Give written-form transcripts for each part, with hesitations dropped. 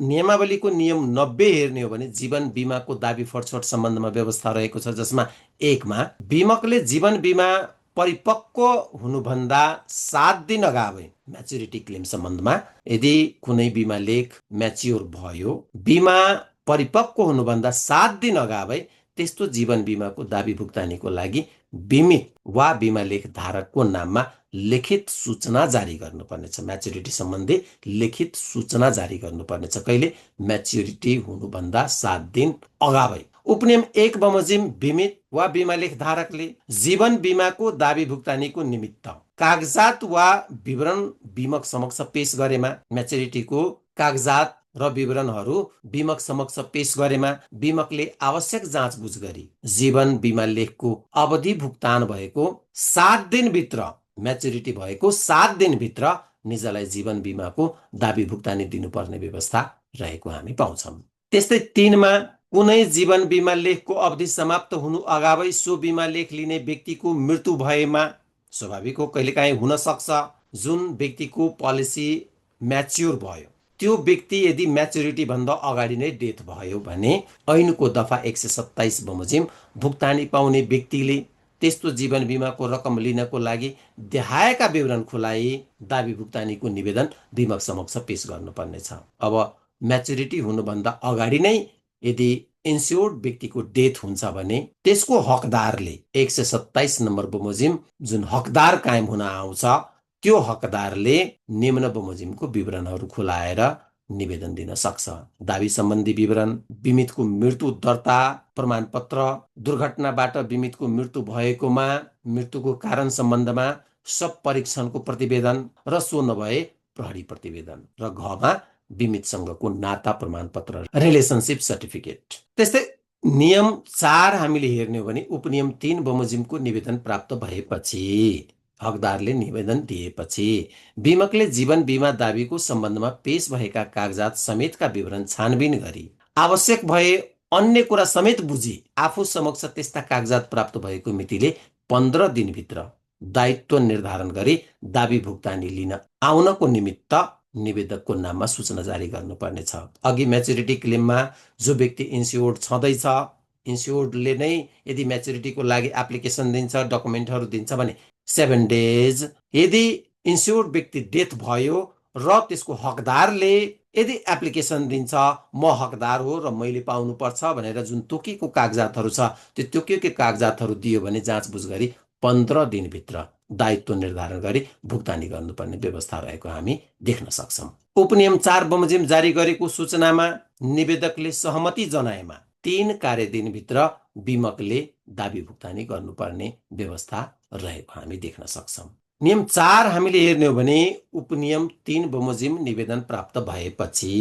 नियमावलीको नियम 90 हेर्ने हो भने जीवन बिमाको दाबी फरछोट सम्बन्धमा व्यवस्था रहेको छ, जसमा एकमा बिमकले जीवन बिमा परिपक्व हुनुभन्दा 7 दिन अगावै म्याच्युरिटी क्लेम सम्बन्धमा यदि कुनै बिमा लेख म्याच्योर भयो, बिमा परिपक्व हुनुभन्दा 7 दिन अगावै त्यस्तो जीवन बिमाको दाबी भुक्तानीको लागि बिमित वा बिमा लेख धारकको नाममा लिखित सूचना जारी गर्नुपर्नेछ। म्याच्युरिटी सम्बन्धी लिखित सूचना जारी गर्नुपर्नेछ। कहिले? म्याच्युरिटी हुनुभन्दा 7 दिन अगावै। उपनियम 1 बमोजिम बिमित वा बिमा लेख धारकले जीवन बिमाको दाबी भुक्तानीको निमित्त कागजात वा विवरण बिमक समक्ष पेश गरेमा, म्याच्युरिटीको कागजात र विवरणहरू बिमक समक्ष पेश गरेमा बिमकले आवश्यक जाँचबुझ गरी जीवन बिमा लेखको अवधि भुक्तान भएको 7 दिनभित्र, म्याच्युरिटी भएको 7 दिनभित्र निजलाई जीवन बिमाको दाबी भुक्तानी दिनुपर्ने व्यवस्था रहेको हामी पाउँछौँ। त्यस्तै 3 मा कुनै जीवन बिमा लेखको अवधि समाप्त हुनु अगावै सो बिमा लेख लिने व्यक्तिको मृत्यु भएमा, स्वाभाविक हो कहिलेकाहीँ हुन सक्छ, जुन व्यक्तिको पोलिसी म्याच्योर भयो त्यो व्यक्ति यदि म्याच्युरिटी भन्दा अगाडि नै डेथ भयो भने ऐनको दफा 127 बमोजिम भुक्तानी पाउने व्यक्तिले त्यस्तो जीवन बिमाको रकम लिनको लागि देखाएका विवरण खुलाई दाबी भुक्तानीको निवेदन बिमक समक्ष पेश गर्नुपर्नेछ। अब म्याच्युरिटी हुनुभन्दा अगाडि नै यदि इन्स्योर्ड व्यक्तिको डेथ हुन्छ भने त्यसको हकदारले 127 नम्बर बमोजिम जुन हकदार कायम हुन आउँछ, त्यो हकदारले निम्न बमोजिमको विवरणहरू खुलाएर निवेदन दिन सक्छ। दाबी सम्बन्धी विवरण, बिमितको मृत्यु दर्ता प्रमाणपत्र, दुर्घटनाबाट बिमितको मृत्यु भएकोमा मृत्युको कारण सम्बन्धमा सब परीक्षणको प्रतिवेदन र सो नभए प्रहरी प्रतिवेदन, र घमा बिमितसँगको नाता प्रमाणपत्र, रिलेसनसिप सर्टिफिकेट। त्यस्तै नियम 4 हामीले हेर्ने हो भने उपनियम 3 बमोजिमको निवेदन प्राप्त भएपछि, हकदारले निवेदन दिएपछि बिमकले जीवन बिमा दाबीको सम्बन्धमा पेश भएका कागजात समेतका विवरण छानबिन गरी आवश्यक भए अन्य कुरा समेत बुझी आफू समक्ष त्यस्ता कागजात प्राप्त भएको मितिले 15 दिनभित्र दायित्व निर्धारण गरी दाबी भुक्तानी लिन आउनको निमित्त निवेदकको नाममा सूचना जारी गर्नुपर्नेछ। अघि म्याच्युरिटी क्लेममा जो व्यक्ति इन्स्योर्ड छँदैछ, इन्स्योर्डले नै यदि म्याच्युरिटीको लागि एप्लिकेसन दिन्छ, डकुमेन्टहरू दिन्छ भने 7 डेज, यदि इन्स्योर्ड व्यक्ति डेथ भयो र त्यसको हकदारले यदि एप्लिकेसन दिन्छ म हकदार हो र मैले पाउनुपर्छ भनेर जुन तोकिएको कागजातहरू छ, त्यो तोकिएको कागजातहरू दियो भने जाँचबुझ गरी 15 दिनभित्र दायित्व निर्धारण गरी भुक्तानी गर्नुपर्ने व्यवस्था रहेको हामी देख्न सक्छौँ। उपनियम 4 बमोजिम जारी गरेको सूचनामा निवेदकले सहमति जनाएमा 3 कार्यदिनभित्र बिमकले दाबी भुक्तानी गर्नुपर्ने व्यवस्था रहेको हामी देख्न सक्छौँ। नियम 4 हामीले हेर्ने हो भने उपनियम 3 बमोजिम निवेदन प्राप्त भएपछि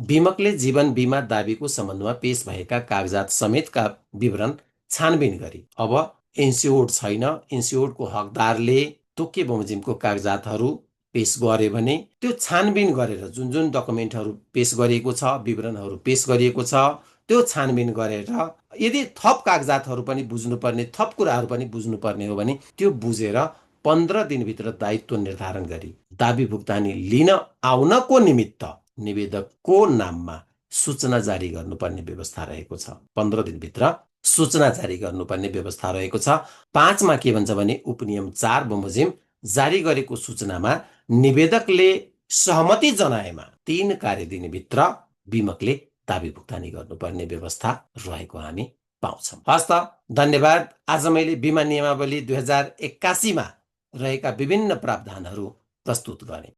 बिमकले जीवन बिमा दाबीको सम्बन्धमा पेश भएका कागजात समेतका विवरण छानबिन गरी, अब इन्स्योर्ड छैन, इन्स्योर्डको हकदारले तोके बमोजिमको कागजातहरू पेश गरे भने त्यो छानबिन गरेर जुन जुन डकुमेन्टहरू पेश गरिएको छ, विवरणहरू पेश गरिएको छ, त्यो छानबिन गरेर यदि थप कागजातहरू पनि बुझ्नुपर्ने, थप कुराहरू पनि बुझ्नुपर्ने हो भने त्यो बुझेर 15 दिनभित्र दायित्व निर्धारण गरी दाबी भुक्तानी लिन आउनको निमित्त निवेदकको नाममा सूचना जारी गर्नुपर्ने व्यवस्था रहेको छ। 15 दिनभित्र सूचना जारी गर्नुपर्ने व्यवस्था रहेको छ। 5 मा के भन्छ भने उपनियम 4 बमोजिम जारी गरेको सूचनामा निवेदकले सहमति जनाएमा 3 कार्यदिनभित्र बिमकले दाबी भुक्तानी गर्नुपर्ने व्यवस्था रहेको हामी पाउँछौँ। हस्त, धन्यवाद। आज मैले बिमा नियमावली 2081 मा रहेका विभिन्न प्रावधानहरू प्रस्तुत गरेँ।